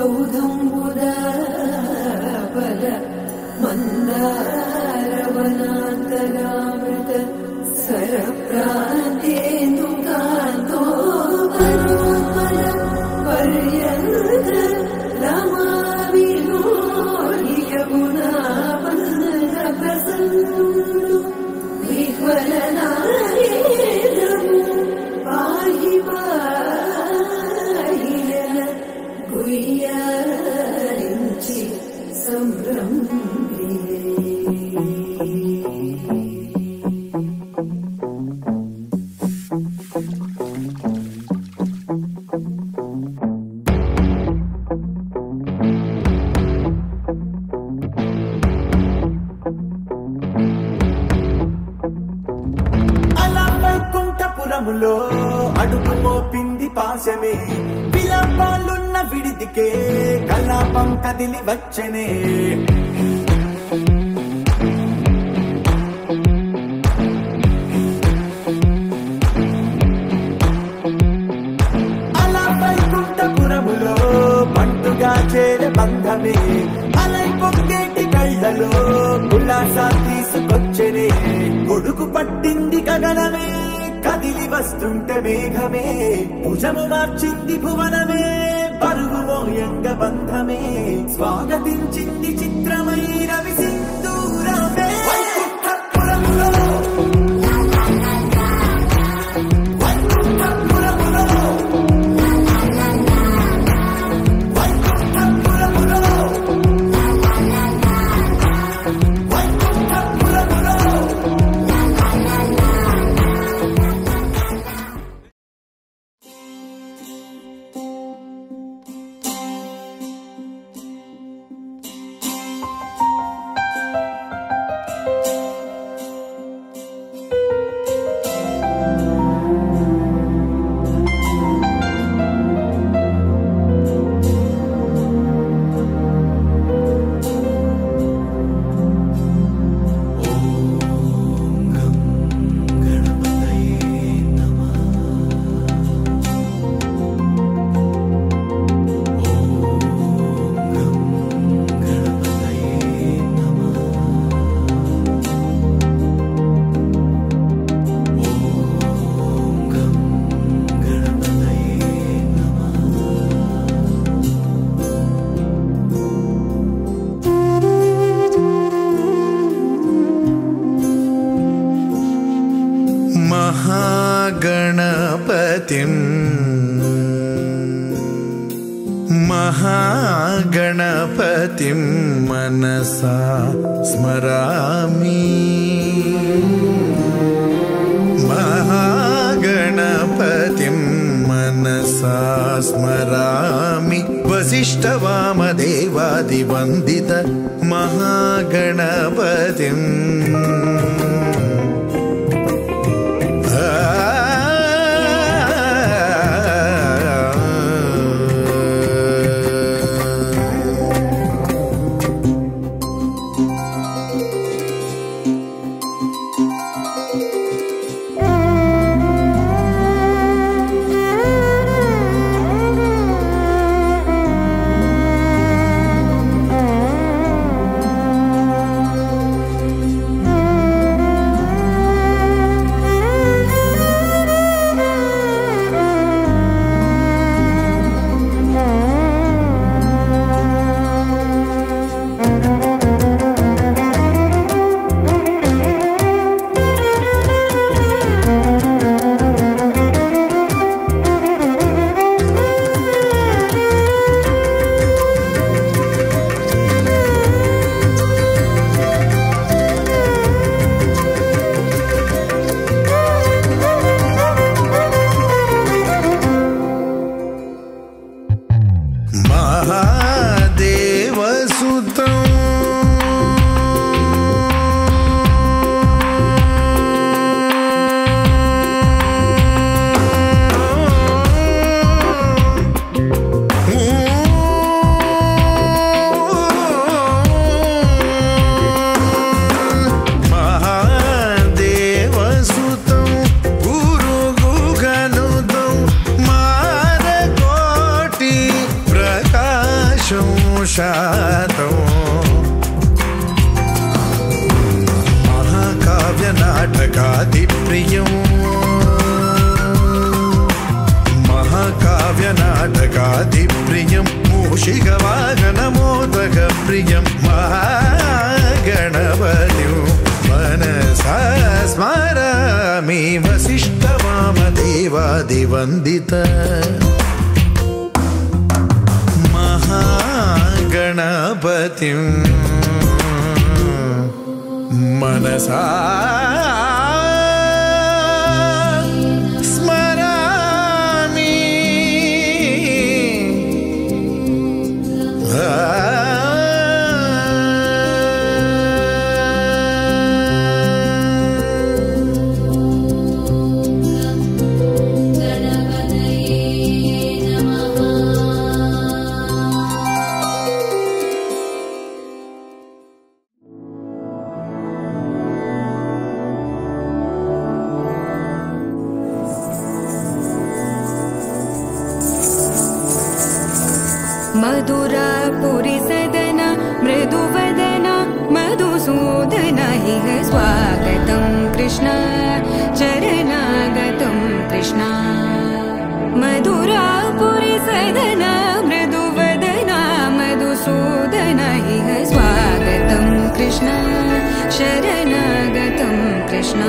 सौधम्बुदाबल मन्दारवनान्तरामृत सरप्रान्तेन्दुकान्तो वनोत्पल पर्यन्त रमाविलोलि यमुनावन्दप्रसन्नु विह्वलनारेणमु पाहि पाहियन गुह्यारिञ्चि संभ्रम्ये అడుగు మోపింది పాశమే విలాపాలున్న విడిదికే కలాపం కదిలి వచ్చనే అలా వైకుంఠపురములో పంటుగా చేరే బంధమే అలై పొంగేటి కళ్ళలో ఉల్లాసా తీసుకొచ్చనే కొడుకు పట్టింది గగనమే కదిలి వస్తుంటే మేఘమే భుజము మార్చింది భువనమే పరుగు మోయంగ బంధమే స్వాగతించింది చిత్రమైన విసింధూరమే వైకుంఠపురములో महागणपतिं मनसा स्मरामि महागणपतिं मनसा स्मरामि वसिष्ठवामदेवादिवन्दित महागणपतिम् सुशातम् महाकाव्यनाटकादिप्रियम् महाकाव्यनाटकादिप्रियं मूषिकवाहनमोदकप्रियं महागणपतिं मनसा स्मरामि वसिष्ठवामदेवादिवन्दित महागणपतिं मनसा मधुरापुरी सदन मृदुवदन मधुसूदन इह स्वागतं कृष्ण चरणागतं कृष्ण मधुरापुरी सदन मृदुवदन मधुसूदन इह स्वागतं कृष्ण शरणागतं कृष्ण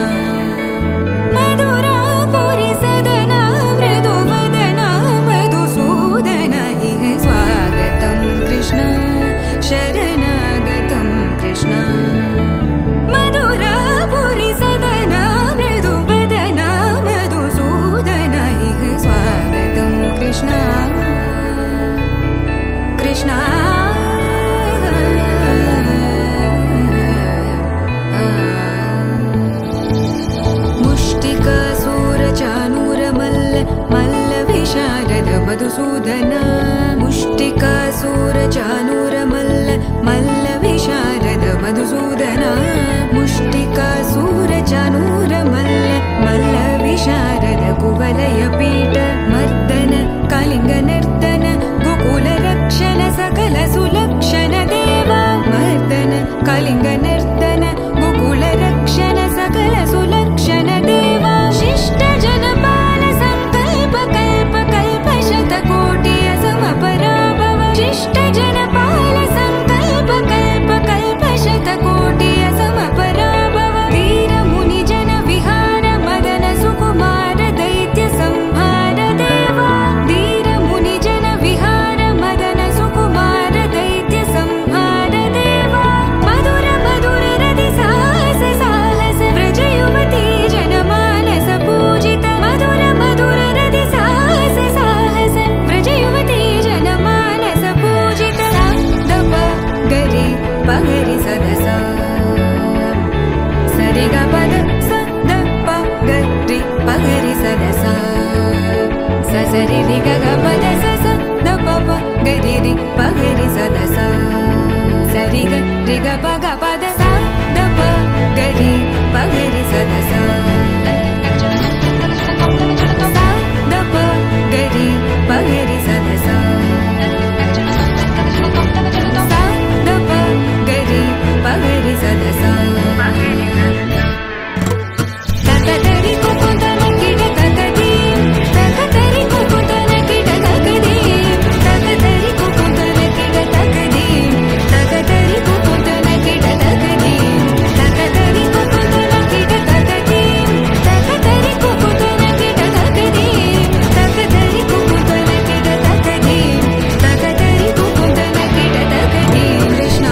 मधुरापुरी सदन मृदुवदन मधुसूदन इह स्वागतं कृष्ण शरणागतं कृष्ण मधुरापुरी सदन मृदुवदन मधुसूदन इह स्वागतं कृष्ण कृष्ण मुष्टिकासूरचानूरमल्ल मल्लविशारद मधुसूदन मुष्टिकासूरचानूरमल्ल मल्लविशारद मधुसूदन मुष्टिकासूरचानूरमल्ल मल्लविशारद कुवलयपीठ मर्दन कलिङ्गनर्तन गोकुलरक्षण सकल सुलक्षण देवा मर्दन कलिङ्गनर्तन गोकुलरक्षण सकल सुलक्षण देवा शिष्ट जनपाल संकल्प कल्प कल्प शतकोटि असमपराभव शिष्ट जनपाल संकल्प कल्प कल्प शतकोटि असमपराभव वीर मुनि जन विहार मदन सुकुमार दैत्य संहार देवा वीर मुनि जन विहार मदन सुकुमार दैत्य संहार देवा मधुर मधुर रति साहस साहस व्रज युवती जनमानस पूजित मधुर मधुर रति साहस साहस व्रज युवती जनमानस पूजित दप गरि पगरि सदस सरि ग पद स द प गरि पगरि सदस स सरि रि ग ग पद स स द प प गरि रि पगरि सदस सरि ग रि ग प ग पद स द प गरि पगरि सदस स द प गरि पगरि सदस स द प गरि पगरि सदस तकतरि कुकुतन किट तकदी तकतरि कुकुतन किट तकदी तकतरि कुकुतन किट तकदी तकतरि कुकुतन किट तकदी तकतरि कुकुतन किट तकदी तकतरि कुकुतन किट तकदी तकतरि कुकुतन किट तकदी तकतरि कुकुतन किट तकदी कृष्ण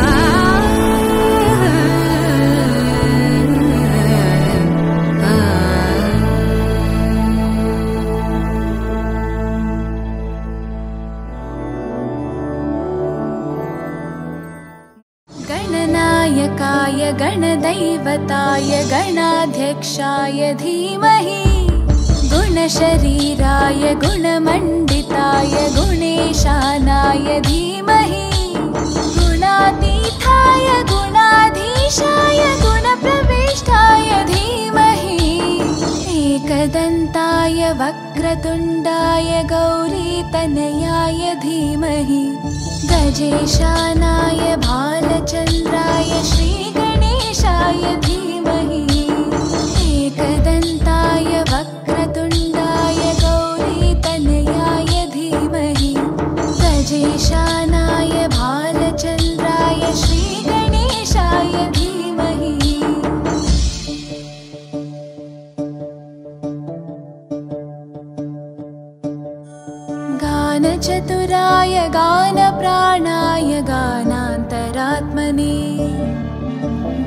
गणनायकाय गणदैवताय गणाध्यक्षाय धीमहि गुणशरीराय गुणमण्डिताय गुणेशानाय धीमहि गुणातीताय गुणाधीशाय गुणप्रविष्टाय धीमहि एकदन्ताय वक्र वक्रतुण्डाय गौरीतनयाय धीमहि गजेशानाय भालचन्द्राय श्रीगणेशाय धीमहि एकदन्ताय वक्रतुण्डाय गौरीतनयाय धीमहि गजेशानाय भालचन्द्राय श्रीगणेशाय धीमहि गानचतुराय गानप्राणाय गानान्तरात्मने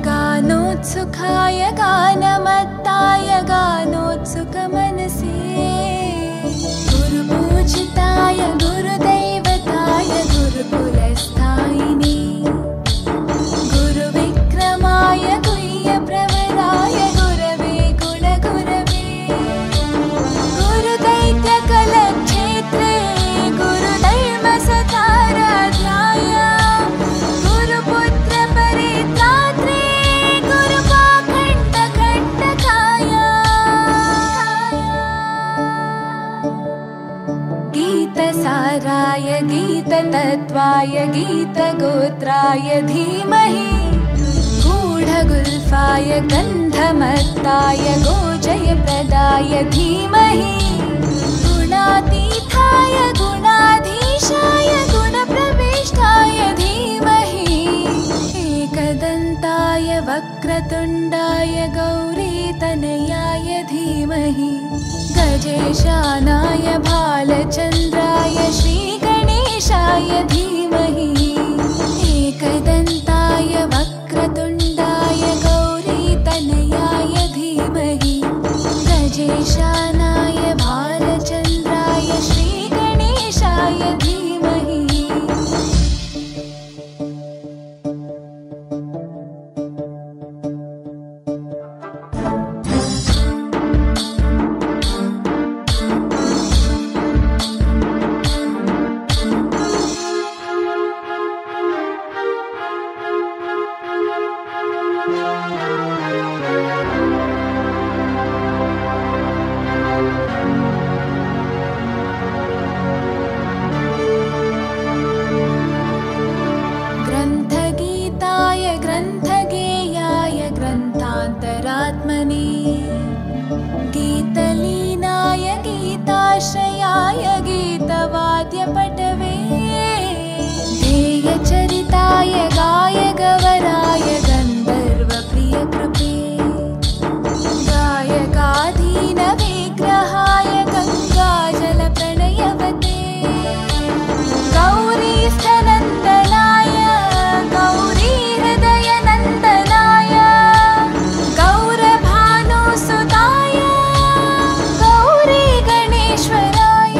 गानोत्सुकाय गानमत्ताय गानोत्सुकमनसे गुरुपूजिताय गुरुदैवताय गुरुकुलस्थायिने गुरुविक्रमाय गुह्यप्रवराय गुरवे गुणगुरवे गुरुदैत्यकलक्षेत्रे गुरुधर्मसताराध्याय गुरुपुत्रपरित्रात्रे गुरुपाखण्डकण्टकाय गीतसाराय गीततत्त्वाय गीतगोत्राय धीमहि गूढगुल्फाय गन्धमत्ताय गोजयप्रदाय धीमहि गुणातीताय गुणाधीशाय गुणप्रविष्टाय धीमहि एकदन्ताय वक्रतुण्डाय गौरीतनयाय धीमहि गजेशानाय भालचन्द्राय श्रीगणेशाय धीमहि एकदन्ताय वक्रतुण्डाय गौरीतनयाय धीमहि गजेशानाय भालचन्द्राय श्रीगणेशाय धीमहि ग्रन्थगीताय ग्रन्थगेयाय ग्रन्थान्तरात्मने गीतलीनाय गीताश्रयाय गीतवाद्यपटवे ध्येयचरिताय गायगवराय गन्धर्वप्रियकृपे गायकाधीनविग्रहाय गङ्गाजलप्रणयवते गौरीस्थनन्दनाय गौरीहृदयनन्दनाय गौरभानुसुताय गौरीगणेश्वराय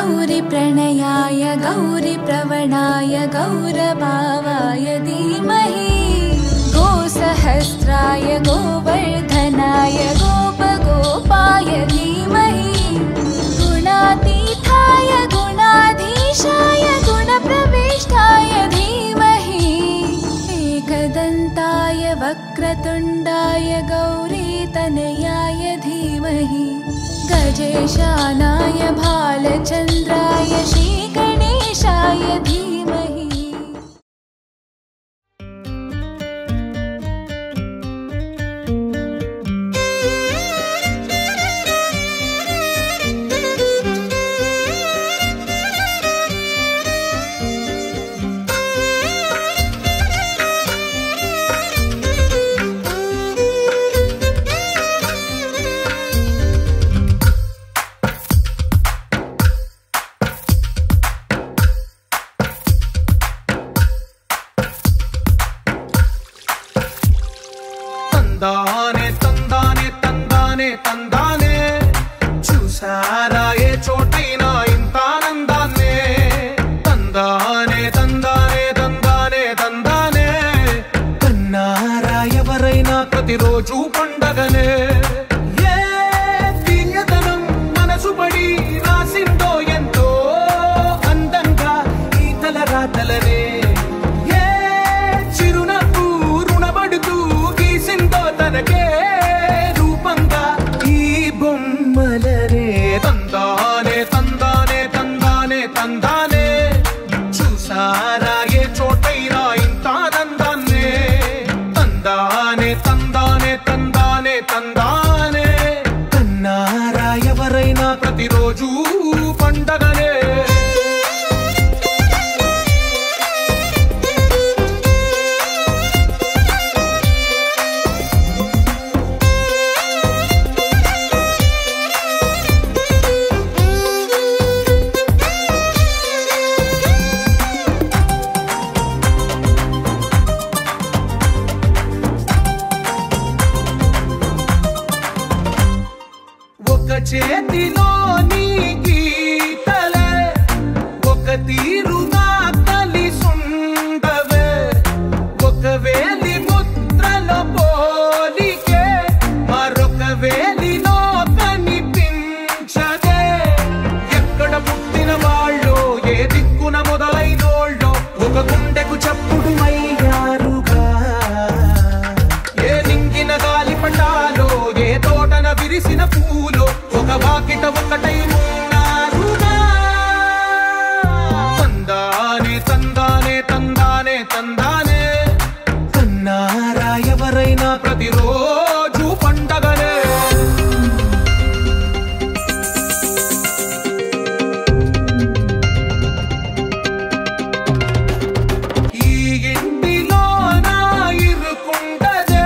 गौरीप्रणयाय गौरीप्रवणाय गौरभावाय धीमहि गोसहस्राय गोवर्धनाय गोपगोपाय धीमहि गुणातीताय गुणाधीशाय गुणप्रविष्टाय धीमहि एकदन्ताय वक्रतुण्डाय गौरीतनयाय धीमहि गजेशानाय भालचन्द्राय श्रीगणेशाय धीमहि తందానే తందానే తందానే తందానే చూసారా ఏ చోటైనా ఇంత ఆనందాన్నే తందానే తందానే తందానే తందానే కన్నారా ఎవరైనా ప్రతిరోజు పండగనే ఏ తీయదనం మనసు పడి రాసిందో ఎంతో అందంగా ఈ తలరాతలనే ఏ చిరునవ్వు రుణపడుతూ గీసిందో తనకే ఎవరైనా ప్రతిరోజు పండగనే. చేతిలో నీ గీతలే ఒక తీరుగా కలిసుండవే, ఒకవేలి ముద్రలో పోలికే మరొక వేలిలో కనిపించదే. ఎక్కడ పుట్టిన వాళ్ళో ఏ దిక్కున మొదలైనోళ్ళో ఒక గుండెకు చప్పుడు అయ్యారుగా. ఏ నింగిన గాలి పటాలో ఏ తోటన విరిసిన పూలో ఒక వాకిట ఒకటై ఉన్నారుగా. తందానే తందానే తందానే తందానే, కన్నారా ఎవరైనా ప్రతిరోజు పండగనే. ఈ ఇంటిలో నా ఇరుకుండదే,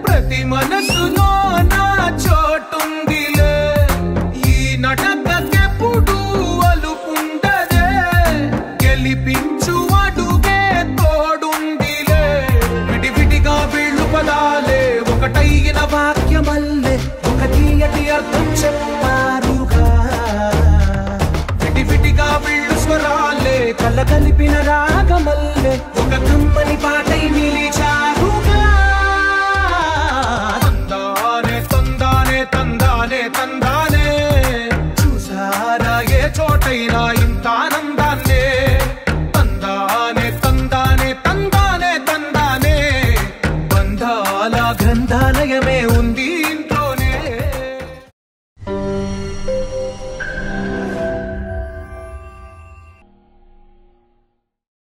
ప్రతి మనసులో నా చోటుందిలే. నటకెప్పుడు అలుపుండదే, గెలిపించు అడుగే తోడుందిలే. విడివిడిగా వీళ్ళు పదాలే ఒకటైన వాక్యమల్లే ఒక తీయటి అర్థం చెప్పారుగా. విడివిడిగా వీళ్ళు స్వరాలే కలగలిపిన రాగమల్లే ఒక కమ్మని పాటై నిలిచి